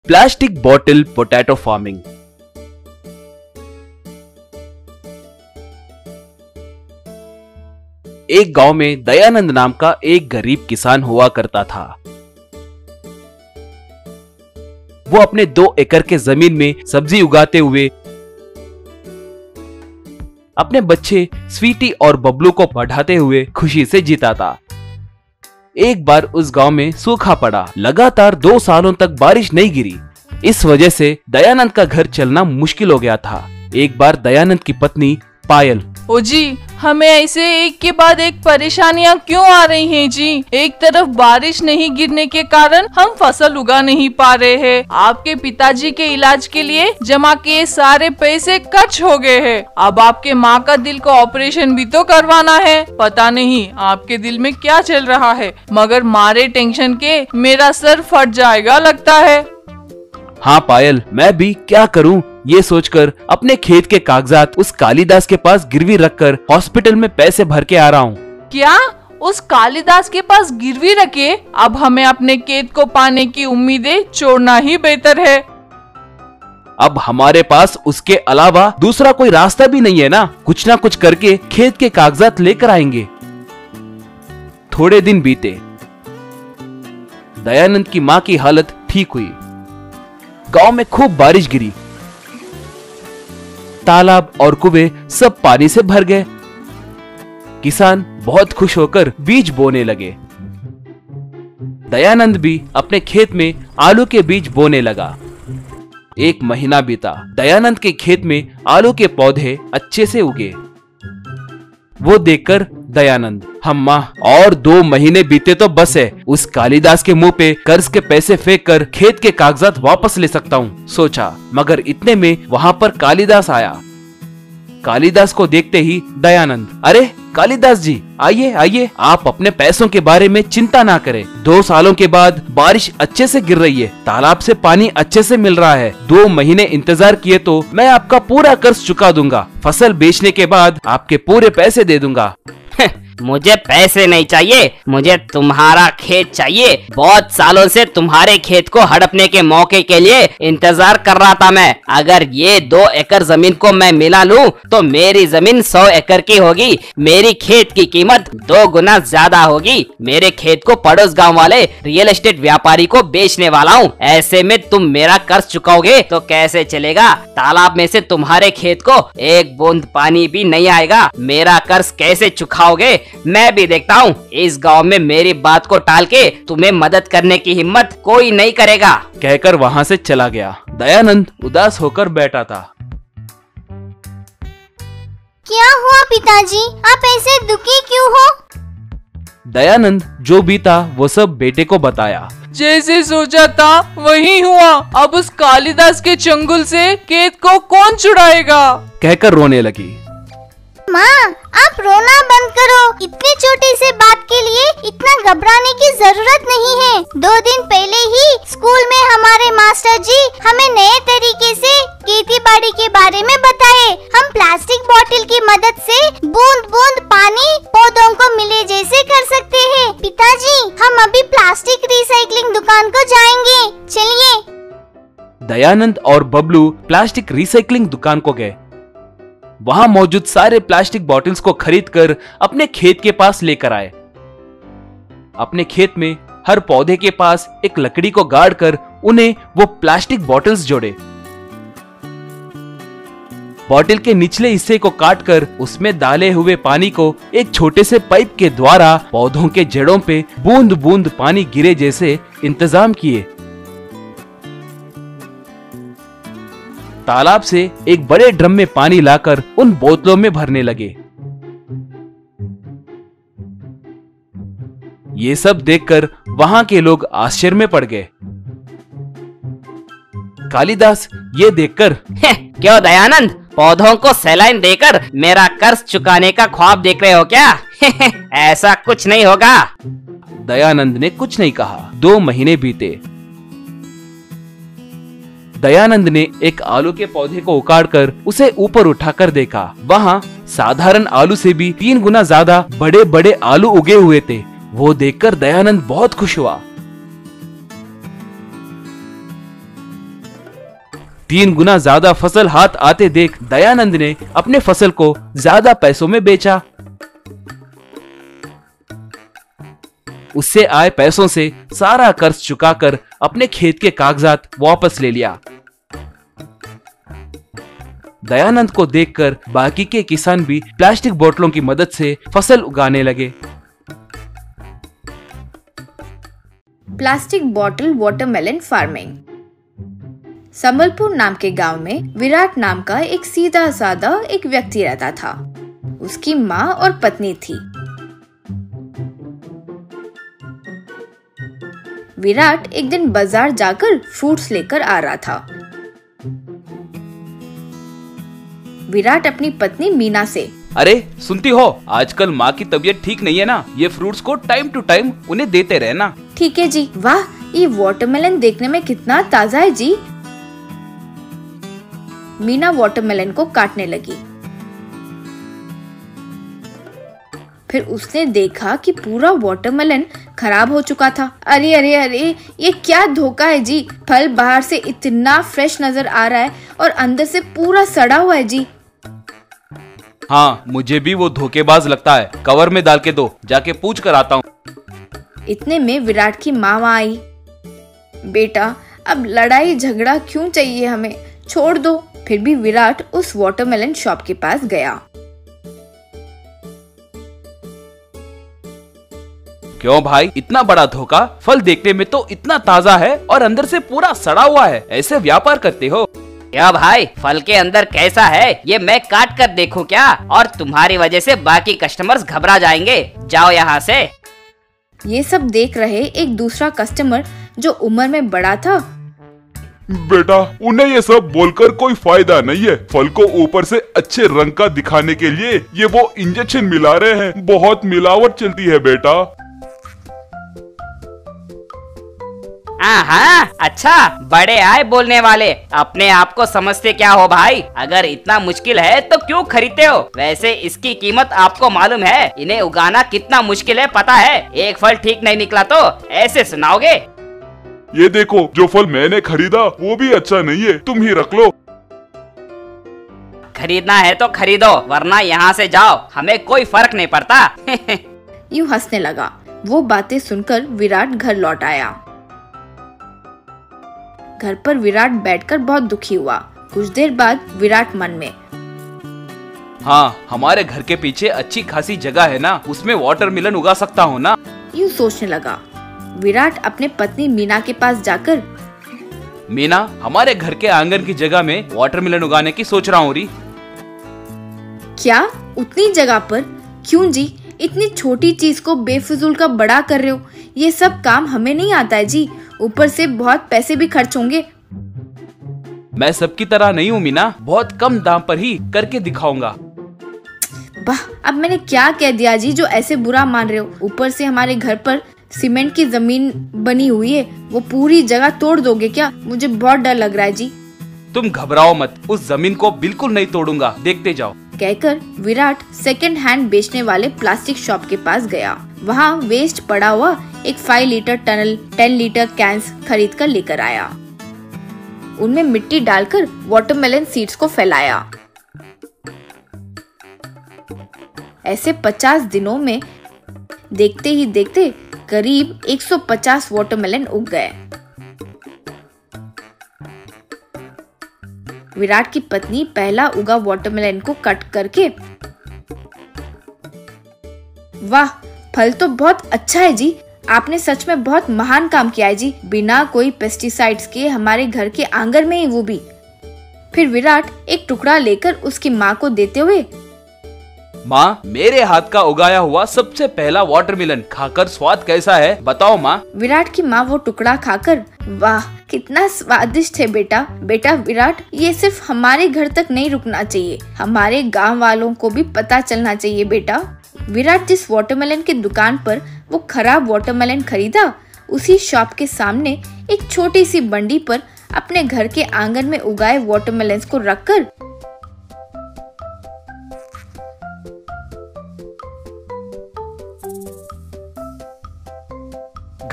Plastic bottle potato farming. एक गांव में दयानंद नाम का एक गरीब किसान हुआ करता था। वो अपने 2 एकड़ के जमीन में सब्जी उगाते हुए अपने बच्चे स्वीटी और बबलू को पढ़ाते हुए खुशी से जीता था। एक बार उस गांव में सूखा पड़ा। लगातार 2 सालों तक बारिश नहीं गिरी। इस वजह से दयानंद का घर चलना मुश्किल हो गया था। एक बार दयानंद की पत्नी पायल, ओ जी, हमें ऐसे एक के बाद एक परेशानियां क्यों आ रही हैं जी। एक तरफ बारिश नहीं गिरने के कारण हम फसल उगा नहीं पा रहे हैं। आपके पिताजी के इलाज के लिए जमा किए सारे पैसे खर्च हो गए हैं। अब आपके माँ का दिल का ऑपरेशन भी तो करवाना है। पता नहीं आपके दिल में क्या चल रहा है, मगर मारे टेंशन के मेरा सर फट जाएगा लगता है। हाँ पायल, मैं भी क्या करूं ये सोचकर अपने खेत के कागजात उस कालिदास के पास गिरवी रखकर हॉस्पिटल में पैसे भर के आ रहा हूँ। क्या उस कालिदास के पास गिरवी रखे? अब हमें अपने खेत को पाने की उम्मीदें छोड़ना ही बेहतर है। अब हमारे पास उसके अलावा दूसरा कोई रास्ता भी नहीं है ना। कुछ ना कुछ करके खेत के कागजात लेकर आएंगे। थोड़े दिन बीते। दयानंद की माँ की हालत ठीक हुई। गांव में खूब बारिश गिरी। तालाब और कुएं सब पानी से भर गए। किसान बहुत खुश होकर बीज बोने लगे। दयानंद भी अपने खेत में आलू के बीज बोने लगा। 1 महीना बीता। दयानंद के खेत में आलू के पौधे अच्छे से उगे। वो देखकर दयानंद, अम्मा और 2 महीने बीते तो बस है, उस कालिदास के मुंह पे कर्ज के पैसे फेंक कर खेत के कागजात वापस ले सकता हूँ सोचा। मगर इतने में वहाँ पर कालिदास आया। कालिदास को देखते ही दयानंद, अरे कालिदास जी, आइए आइए, आप अपने पैसों के बारे में चिंता ना करें। 2 सालों के बाद बारिश अच्छे से गिर रही है, तालाब से पानी अच्छे से मिल रहा है। 2 महीने इंतजार किए तो मैं आपका पूरा कर्ज चुका दूंगा। फसल बेचने के बाद आपके पूरे पैसे दे दूंगा। मुझे पैसे नहीं चाहिए, मुझे तुम्हारा खेत चाहिए। बहुत सालों से तुम्हारे खेत को हड़पने के मौके के लिए इंतजार कर रहा था मैं। अगर ये 2 एकड़ जमीन को मैं मिला लूं तो मेरी जमीन 100 एकड़ की होगी। मेरी खेत की कीमत 2 गुना ज्यादा होगी। मेरे खेत को पड़ोस गांव वाले रियल एस्टेट व्यापारी को बेचने वाला हूँ। ऐसे में तुम मेरा कर्ज चुकाओगे तो कैसे चलेगा? तालाब में से तुम्हारे खेत को 1 बूंद पानी भी नहीं आएगा। मेरा कर्ज कैसे चुकाओगे? मैं भी देखता हूँ। इस गांव में मेरी बात को टाल के तुम्हें मदद करने की हिम्मत कोई नहीं करेगा, कहकर वहाँ से चला गया। दयानंद उदास होकर बैठा था। क्या हुआ पिताजी, आप ऐसे दुखी क्यों हो? दयानंद जो बीता वो सब बेटे को बताया। जैसे सोचा था वही हुआ। अब उस कालिदास के चंगुल से खेत को कौन छुड़ाएगा? कहकर रोने लगी। माँ, आप रोना बंद करो। इतनी छोटी से बात के लिए इतना घबराने की जरूरत नहीं है। 2 दिन पहले ही स्कूल में हमारे मास्टर जी हमें नए तरीके से खेती बाड़ी के बारे में बताए। हम प्लास्टिक बोतल की मदद से बूंद बूंद पानी पौधों को मिले जैसे कर सकते हैं। पिताजी, हम अभी प्लास्टिक रिसाइकलिंग दुकान को जाएंगे, चलिए। दयानंद और बबलू प्लास्टिक रिसाइकलिंग दुकान को गए। वहां मौजूद सारे प्लास्टिक बॉटल्स को खरीदकर अपने खेत के पास लेकर आए। अपने खेत में हर पौधे के पास एक लकड़ी को गाड़कर उन्हें वो प्लास्टिक बॉटल्स जोड़े। बॉटल के निचले हिस्से को काटकर उसमें डाले हुए पानी को एक छोटे से पाइप के द्वारा पौधों के जड़ों पे बूंद बूंद पानी गिरे जैसे इंतजाम किए। तालाब से एक बड़े ड्रम में पानी लाकर उन बोतलों में भरने लगे। ये सब देखकर वहां के लोग आश्चर्य में पड़ गए। कालिदास ये देखकर, क्यों दयानंद, पौधों को सैलाइन देकर मेरा कर्ज चुकाने का ख्वाब देख रहे हो क्या? ऐसा कुछ नहीं होगा। दयानंद ने कुछ नहीं कहा। 2 महीने बीते। दयानंद ने एक आलू के पौधे को उखाड़कर उसे ऊपर उठाकर देखा। वहाँ साधारण आलू से भी 3 गुना ज्यादा बड़े बड़े आलू उगे हुए थे। वो देखकर दयानंद बहुत खुश हुआ। 3 गुना ज्यादा फसल हाथ आते देख दयानंद ने अपने फसल को ज्यादा पैसों में बेचा। उससे आए पैसों से सारा कर्ज चुकाकर अपने खेत के कागजात वापस ले लिया। दयानंद को देखकर बाकी के किसान भी प्लास्टिक बोतलों की मदद से फसल उगाने लगे। Plastic bottle watermelon farming. Sambalpur नाम के गांव में विराट नाम का एक सीधा साधा एक व्यक्ति रहता था। उसकी माँ और पत्नी थी। विराट एक दिन बाजार जाकर फ्रूट्स लेकर आ रहा था। विराट अपनी पत्नी मीना से, अरे सुनती हो, आजकल माँ की तबीयत ठीक नहीं है ना, ये फ्रूट्स को टाइम टू टाइम उन्हें देते रहना। ठीक है जी। वाह, ये वाटरमेलन देखने में कितना ताजा है जी। मीना वाटरमेलन को काटने लगी। फिर उसने देखा कि पूरा वाटरमेलन खराब हो चुका था। अरे अरे अरे, ये क्या धोखा है जी। फल बाहर से इतना फ्रेश नजर आ रहा है और अंदर से पूरा सड़ा हुआ है जी। हाँ, मुझे भी वो धोखेबाज लगता है। कवर में डाल के दो, जाके पूछ कर आता हूँ। इतने में विराट की माँ वहाँ आई। बेटा, अब लड़ाई झगड़ा क्यों चाहिए हमें, छोड़ दो। फिर भी विराट उस वाटरमेलन शॉप के पास गया। क्यों भाई, इतना बड़ा धोखा? फल देखने में तो इतना ताजा है और अंदर से पूरा सड़ा हुआ है। ऐसे व्यापार करते हो? क्या भाई, फल के अंदर कैसा है ये मैं काट कर देखूं क्या? और तुम्हारी वजह से बाकी कस्टमर्स घबरा जाएंगे। जाओ यहाँ से। ये सब देख रहे एक दूसरा कस्टमर जो उम्र में बड़ा था। बेटा, उन्हें ये सब बोलकर कोई फायदा नहीं है। फल को ऊपर से अच्छे रंग का दिखाने के लिए ये वो इंजेक्शन मिला रहे हैं। बहुत मिलावट चलती है बेटा। हाँ, अच्छा, बड़े आए बोलने वाले। अपने आप को समझते क्या हो भाई? अगर इतना मुश्किल है तो क्यों खरीदते हो? वैसे इसकी कीमत आपको मालूम है? इन्हें उगाना कितना मुश्किल है पता है? एक फल ठीक नहीं निकला तो ऐसे सुनाओगे? ये देखो, जो फल मैंने खरीदा वो भी अच्छा नहीं है, तुम ही रख लो। खरीदना है तो खरीदो, वरना यहाँ से जाओ, हमें कोई फर्क नहीं पड़ता। यूँ हंसने लगा। वो बातें सुनकर विराट घर लौट आया। घर पर विराट बैठकर बहुत दुखी हुआ। कुछ देर बाद विराट मन में, हाँ, हमारे घर के पीछे अच्छी खासी जगह है ना, उसमें वाटरमेलन उगा सकता हूँ ना। यूँ सोचने लगा। विराट अपने पत्नी मीना के पास जाकर, मीना, हमारे घर के आंगन की जगह में वाटरमेलन उगाने की सोच रहा हूँ री। क्या उतनी जगह पर? क्यों जी, इतनी छोटी चीज को बेफिजूल का बड़ा कर रहे हो? ये सब काम हमें नहीं आता है जी, ऊपर से बहुत पैसे भी खर्च होंगे। मैं सबकी तरह नहीं हूँ मीना, बहुत कम दाम पर ही करके दिखाऊंगा। वाह, अब मैंने क्या कह दिया जी जो ऐसे बुरा मान रहे हो? ऊपर से हमारे घर पर सीमेंट की जमीन बनी हुई है, वो पूरी जगह तोड़ दोगे क्या? मुझे बहुत डर लग रहा है जी। तुम घबराओ मत, उस जमीन को बिल्कुल नहीं तोड़ूंगा, देखते जाओ। कहकर विराट सेकंड हैंड बेचने वाले प्लास्टिक शॉप के पास गया। वहाँ वेस्ट पड़ा हुआ एक 5 लीटर टनल 10 लीटर कैंस खरीद कर लेकर आया। उनमें मिट्टी डालकर वाटरमेलन सीड्स को फैलाया। ऐसे 50 दिनों में देखते ही देखते करीब 150 वाटरमेलन उग गए। विराट की पत्नी पहला उगा वाटरमेलन को कट करके, वाह, फल तो बहुत अच्छा है जी, आपने सच में बहुत महान काम किया है जी, बिना कोई पेस्टिसाइड्स के हमारे घर के आंगन में ही, वो भी। फिर विराट एक टुकड़ा लेकर उसकी माँ को देते हुए, माँ, मेरे हाथ का उगाया हुआ सबसे पहला वाटरमेलन खाकर स्वाद कैसा है बताओ माँ। विराट की माँ वो टुकड़ा खाकर, वाह, कितना स्वादिष्ट है बेटा। बेटा विराट, ये सिर्फ हमारे घर तक नहीं रुकना चाहिए, हमारे गांव वालों को भी पता चलना चाहिए बेटा। विराट जिस वाटरमेलन की दुकान पर वो खराब वाटरमेलन खरीदा, उसी शॉप के सामने एक छोटी सी बंडी पर अपने घर के आंगन में उगाए वाटरमेलन को रखकर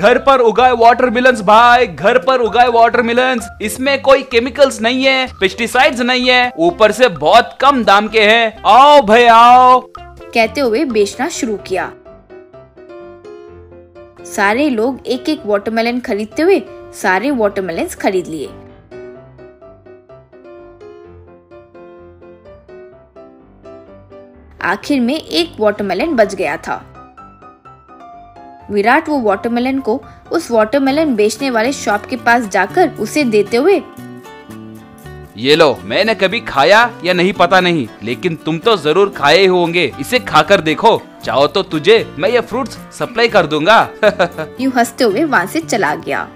घर पर उगाए वाटरमेलन्स भाई, घर पर उगाए वाटरमेलन्स। इसमें कोई केमिकल्स नहीं है, पेस्टिसाइड्स नहीं है, ऊपर से बहुत कम दाम के हैं। आओ भाई आओ। कहते हुए बेचना शुरू किया। सारे लोग एक एक वाटरमेलन खरीदते हुए सारे वाटरमेलन्स खरीद लिए। आखिर में एक वाटरमेलन बच गया था। विराट वो वाटरमेलन को उस वाटरमेलन बेचने वाले शॉप के पास जाकर उसे देते हुए, ये लो, मैंने कभी खाया या नहीं पता नहीं, लेकिन तुम तो जरूर खाए होंगे, इसे खाकर देखो, चाहो तो तुझे मैं ये फ्रूट्स सप्लाई कर दूंगा। यूं हंसते हुए वहाँ से चला गया।